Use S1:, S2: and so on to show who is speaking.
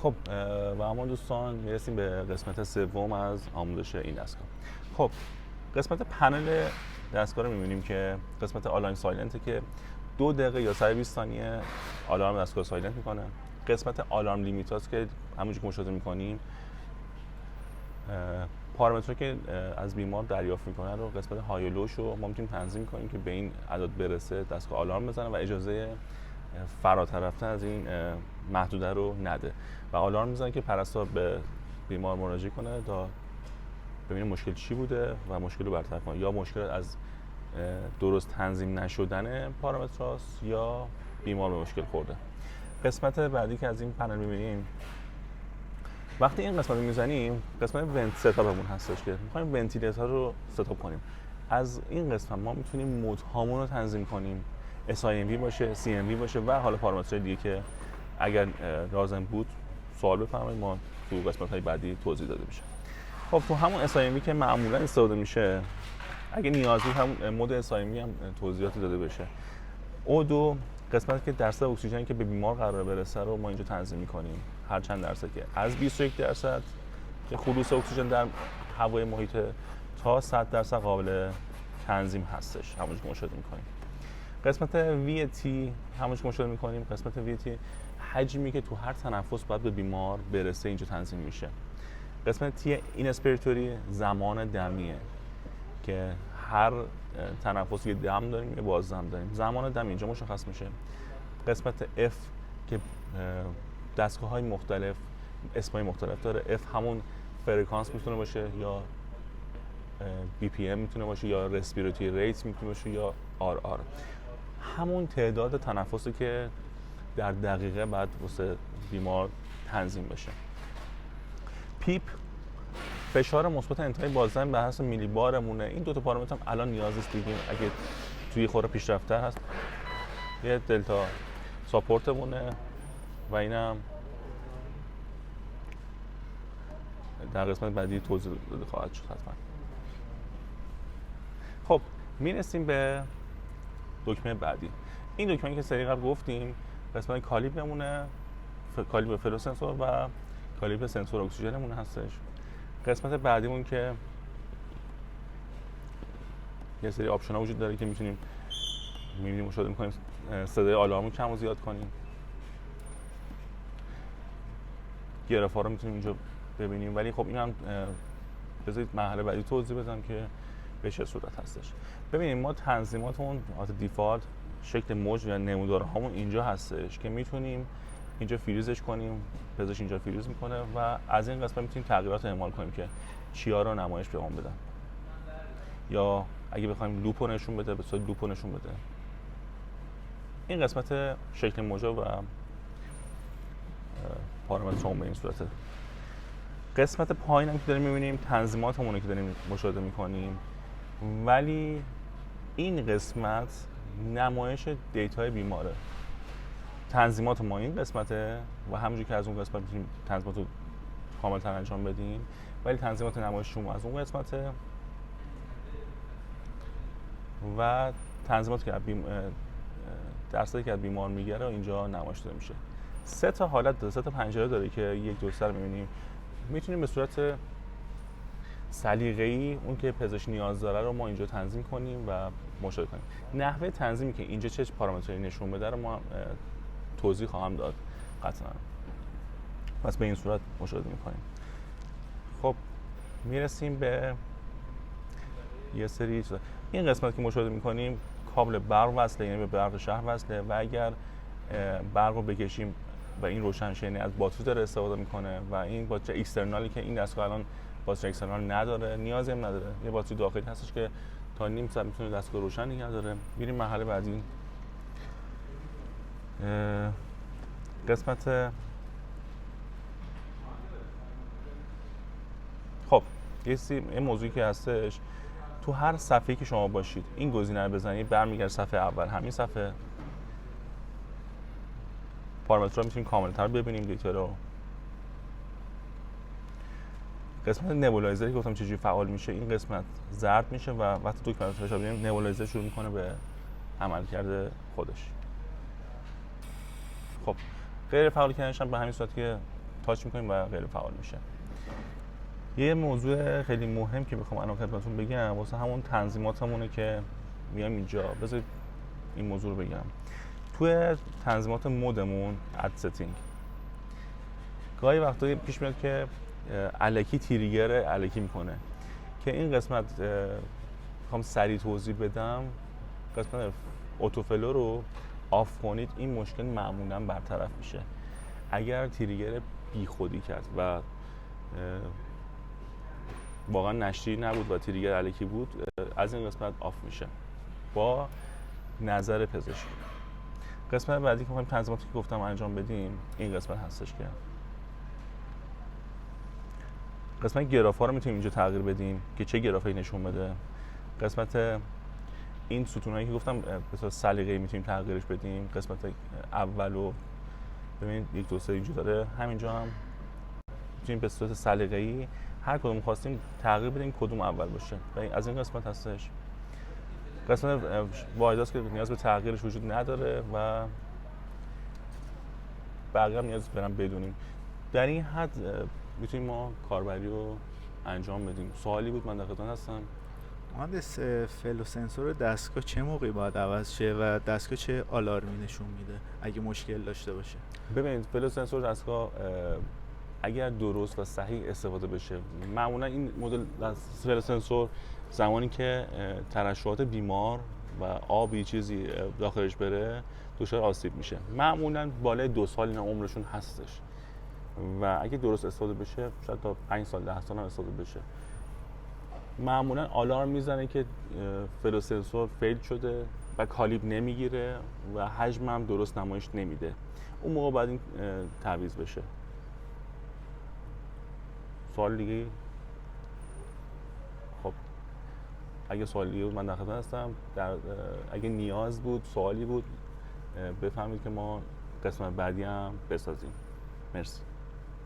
S1: خب و اما دوستان میرسیم به قسمت سوم از آموزش این دستگاه. خب قسمت پنل دستگاه رو می‌بینیم که قسمت آلاین سایلنته که 2 دقیقه یا 120 ثانیه آلارم دستگاه سایلنت میکنه. قسمت آلارم لیمیت هاست که همونجوری که مشاهده میکنیم پارامترها که از بیمار دریافت میکنه رو قسمت های و لوش رو ما میتونیم تنظیم کنیم که به این اعداد برسه دستگاه آلارم بزنه و اجازه فراتر رفتن از این محدوده رو نده و آلارم میزنه که پرستار به بیمار مراجعه کنه تا ببینه مشکل چی بوده و مشکل رو برطرف کنه، یا مشکل از درست تنظیم نشدن پارامترهاست یا بیمار به مشکل خورده. قسمت بعدی که از این پنل می‌بینیم وقتی این قسمت رو میزنیم قسمت ونت ستاپمون هستش که می‌خوایم ونتیلیتور رو ستاپ کنیم. از این قسمت ما میتونیم مود هامون رو تنظیم کنیم، SIMV باشه، CMV باشه و حالا پارامترهای دیگه که اگر لازم بود سوال بفرمایید ما تو قسمت‌های بعدی توضیح داده میشه. خب تو همون SIMV که معمولا استفاده میشه اگه نیاز بود هم مود SIMV هم توضیحاتی داده بشه. O2 قسمتی که درصد اکسیژنی که به بیمار قرار برسه رو ما اینجا تنظیم می‌کنیم. هر چند درصد که از 21% که خلوص اکسیژن در هوای محیط تا 100% قابل تنظیم هستش، همونجوری که مشاهده می‌کنیم. قسمت VT همونجوری که مشاهده می‌کنیم قسمت VT حجمی که تو هر تنفس باید به بیمار برسه اینجا تنظیم میشه. قسمت تی اینسپیراتوری زمان دمیه که هر تنفس یه دم داریم یه بازدم داریم، زمان دم اینجا مشخص میشه. قسمت F که دستگاه‌های مختلف اسمای مختلف داره. F همون فرکانس میتونه باشه یا BPM میتونه باشه یا رسپیراتوری ریت میتونه باشه یا RR، همون تعداد تنفسی که در دقیقه بعد واسه بیمار تنظیم بشه. پیپ فشار مثبت انتهای بازدم به حسب میلی بارمونه. این دو تا پارامتر هم الان نیاز نیست بگیم، اگه توی خورده پیشرفته هست یه دلتا ساپورتمونه و اینم در قسمت بعدی توضیح داده خواهد شد حتما. خب میرسیم به دکمه بعدی. این دکمه‌ای که سری قبل گفتیم قسمت کالیبرمونه، کالیبر فلو سنسور و کالیبر سنسور اکسیژنمون هستش. قسمت بعدیمون که یه سری آپشن‌ها وجود داره که میتونیم مشاهده می‌کنیم صدای آلارم رو کم و زیاد کنیم. گراف‌ها رو میتونیم اینجا ببینیم، ولی خب این هم بذارید مرحله بعدی توضیح بدم که به چه صورت هستش. ببینیم ما تنظیماتمون از دیفالت شکل موج یا نمودارهامون اینجا هستش که میتونیم اینجا فریزش کنیم، پزشک اینجا فریز میکنه و از این قسمت میتونیم تغییرات اعمال کنیم که چیا رو نمایش بهمون بدن، یا اگه بخوایم لوپ رو نشون بده به صورت لوپ رو نشون بده. این قسمت شکل موجا و پارامترامون به این صورته. قسمت پایین هم که داریم میبینیم تنظیماتمون رو که داریم مشاهده میکنیم، ولی این قسمت نمایش دیتای بیماره. تنظیمات ما این قسمته و همونجوری که از اون قسمت میتونیم تنظیمات رو کاملتر انجام بدیم، ولی تنظیمات نمایش شما از اون قسمته و تنظیمات که درصدی که از بیمار میگیره اینجا نمایش داده میشه. 3 تا حالت داره، 3 تا پنجره داره که یک دو سر میبینیم. میتونیم به صورت سلیقه‌ای اون که پزشک نیاز داره رو ما اینجا تنظیم کنیم و مشاهده کنیم. نحوه تنظیمی که اینجا چه پارامتری نشون بده رو ما توضیح خواهم داد قطعا. پس به این صورت مشاهده میکنیم. خب میرسیم به یه سری چیزا. این قسمت که مشاهده میکنیم کابل برق وصله، یعنی به برق شهر وصله و اگر برق رو بکشیم و این روشنشینی از باتری داره استفاده میکنه و این باتری اکسترنالی که این دستگاه الان باتری اکسترنال نداره، نیازی هم نداره، یه باتری داخلی هستش که تا نیم ساعت میتونه دستگاه روشن نگه داره. میریم مرحله بعدی. قسمت خب یه موضوعی که هستش، تو هر صفحه‌ای که شما باشید این گزینه رو بزنید برمیگرده صفحه اول. همین صفحه پارامترها میتونیم کاملتر ببینیم دیتا رو. قسمت نبولایزری که گفتم چجوری فعال میشه، این قسمت زرد میشه و وقتی دکمه رو فشار بدیم نبولایزر شروع میکنه به عملکرد خودش. خب غیر فعال کردنش هم به همین صورت که تاچ میکنیم و غیر فعال میشه. یه موضوع خیلی مهم که میخوام الان خدمتتون بگم واسه همون تنظیماتمونه که میام اینجا. بذارید این موضوع رو بگم. توی تنظیمات مودمون اد ستینگ گاهی وقتا پیش میاد که الکی تریگر الکی میکنه که این قسمت میخوام سریع توضیح بدم. قسمت اتوفلو رو آف کنید، این مشکل معمولا برطرف میشه. اگر تریگر بی خودی کرد و واقعا نشتی نبود و تریگر الکی بود، از این قسمت آف میشه با نظر پزشک. قسمت بعدی که میخوایم تنظیماتی که گفتم انجام بدیم این قسمت هستش که قسمت گراف‌ها رو میتونیم اینجا تغییر بدیم که چه گرافی نشون بده. قسمت این ستونایی که گفتم به صورت سلیقه‌ای میتونیم تغییرش بدیم. قسمت اولو ببینید 1 2 3 اینجا داره، همینجا هم میتونیم به صورت سلیقه‌ای هر کدوم خواستیم تغییر بدیم کدوم اول باشه و از این قسمت هستش. قسمت واحداست که نیاز به تغییرش وجود نداره و بقیه هم نیاز برام بدونیم. در این حد میتونیم ما کاربری رو انجام بدیم. سوالی بود؟ من در خدمت هستم.
S2: مهندس، فلو سنسور دستگاه چه موقعی باید عوض شه و دستگاه چه آلارمی نشون میده اگه مشکل داشته باشه؟
S1: ببینید فلو سنسور دستگاه اگر درست و صحیح استفاده بشه، معمولا این مدل فلو سنسور زمانی که ترشحات بیمار و آبی چیزی داخلش بره دچار آسیب میشه. معمولا بالای 2 سال اینا عمرشون هستش و اگه درست استفاده بشه شاید تا 5 سال 10 سال هم استفاده بشه. معمولا آلارم میزنه که فلو سنسور فیل شده و کالیب نمیگیره و حجم هم درست نمایش نمیده. اون موقع بعد این تعویض بشه. سوال دیگه؟ خب اگه سوال دیگه بود من در خدمت هستم. اگه نیاز بود، سوالی بود، بفهمید که ما قسمت بعدی هم بسازیم. مرسی.